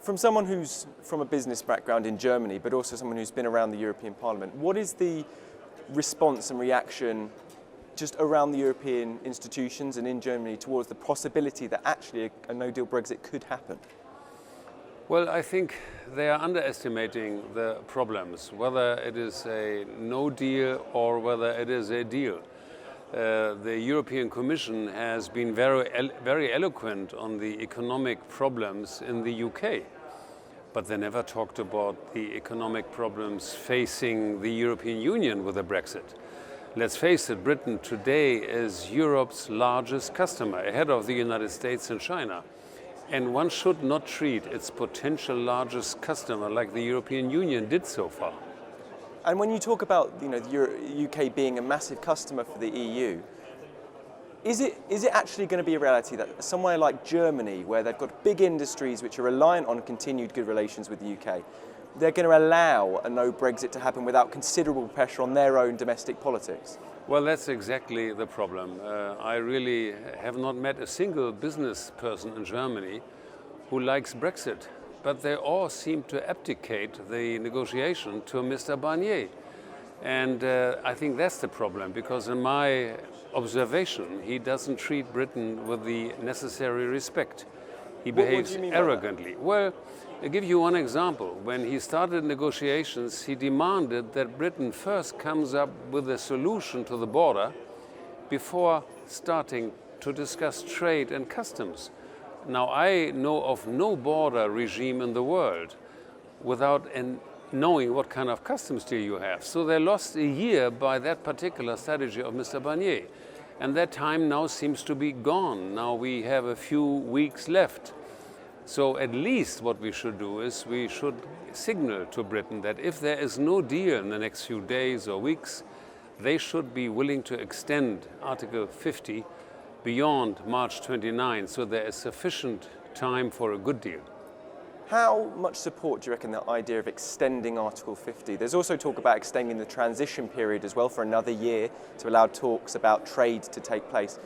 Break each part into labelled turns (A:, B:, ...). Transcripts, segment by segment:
A: From someone who's from a business background in Germany, but also someone who's been around the European Parliament, what is the response and reaction just around the European institutions and in Germany towards the possibility that actually a no-deal Brexit could happen?
B: Well, I think they are underestimating the problems, whether it is a no deal or whether it is a deal. The European Commission has been very eloquent on the economic problems in the UK, but they never talked about the economic problems facing the European Union with the Brexit. Let's face it, Britain today is Europe's largest customer, ahead of the United States and China. And one should not treat its potential largest customer like the European Union did so far.
A: And when you talk about the UK being a massive customer for the EU, is it actually going to be a reality that somewhere like Germany, where they've got big industries which are reliant on continued good relations with the UK, they're going to allow a no Brexit to happen without considerable pressure on their own domestic politics?
B: Well, that's exactly the problem. I really have not met a single business person in Germany who likes Brexit, but they all seem to abdicate the negotiation to Mr. Barnier. And I think that's the problem, because in my observation, he doesn't treat Britain with the necessary respect. He behaves arrogantly. Well, I'll give you one example. When he started negotiations, he demanded that Britain first comes up with a solution to the border before starting to discuss trade and customs. Now, I know of no border regime in the world without knowing what kind of customs deal you have. So they lost a year by that particular strategy of Mr. Barnier. And that time now seems to be gone. Now we have a few weeks left. So at least what we should do is we should signal to Britain that if there is no deal in the next few days or weeks, they should be willing to extend Article 50 beyond March 29, so there is sufficient time for a good deal.
A: How much support do you reckon the idea of extending Article 50? There's also talk about extending the transition period as well for another year to allow talks about trade to take place.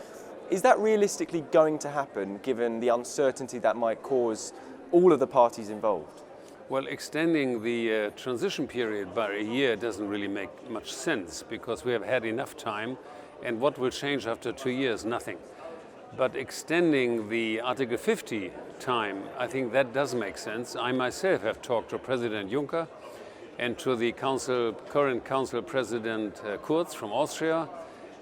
A: Is that realistically going to happen, given the uncertainty that might cause all of the parties involved?
B: Well, extending the transition period by a year doesn't really make much sense, because we have had enough time, and what will change after 2 years? Nothing. But extending the Article 50 time, I think that does make sense. I myself have talked to President Juncker and to the current Council President Kurz from Austria.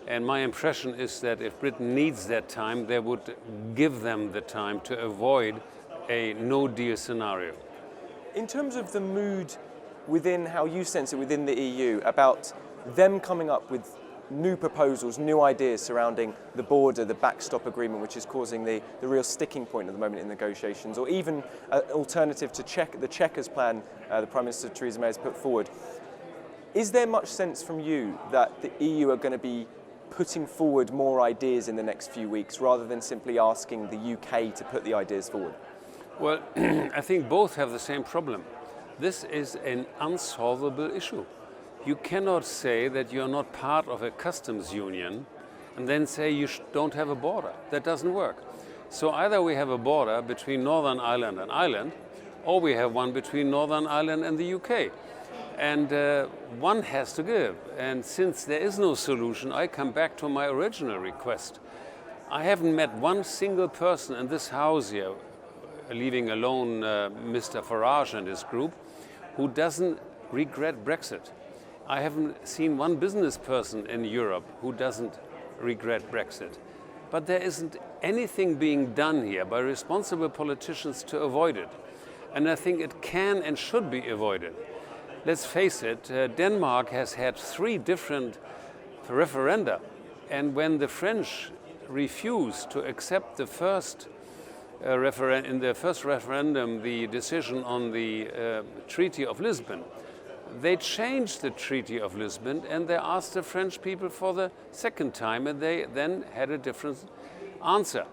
B: And my impression is that if Britain needs that time, they would give them the time to avoid a no-deal scenario.
A: In terms of the mood within, how you sense it within the EU, about them coming up with new proposals, new ideas surrounding the border, the backstop agreement, which is causing the real sticking point at the moment in negotiations, or even an alternative to the Chequers plan the Prime Minister Theresa May has put forward, is there much sense from you that the EU are going to be putting forward more ideas in the next few weeks rather than simply asking the UK to put the ideas forward?
B: Well, I think both have the same problem. This is an unsolvable issue. You cannot say that you're not part of a customs union and then say you don't have a border. That doesn't work. So either we have a border between Northern Ireland and Ireland, or we have one between Northern Ireland and the UK. And one has to give. And since there is no solution, I come back to my original request. I haven't met one single person in this house here, leaving alone Mr. Farage and his group, who doesn't regret Brexit. I haven't seen one business person in Europe who doesn't regret Brexit. But there isn't anything being done here by responsible politicians to avoid it. And I think it can and should be avoided. Let's face it, Denmark has had 3 different referenda. And when the French refused to accept the first in the first referendum, the decision on the Treaty of Lisbon, they changed the Treaty of Lisbon and they asked the French people for the second time, and they then had a different answer.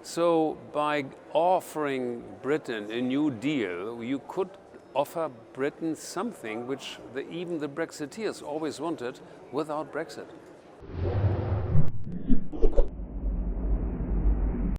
B: So by offering Britain a new deal, you could offer Britain something which even the Brexiteers always wanted without Brexit.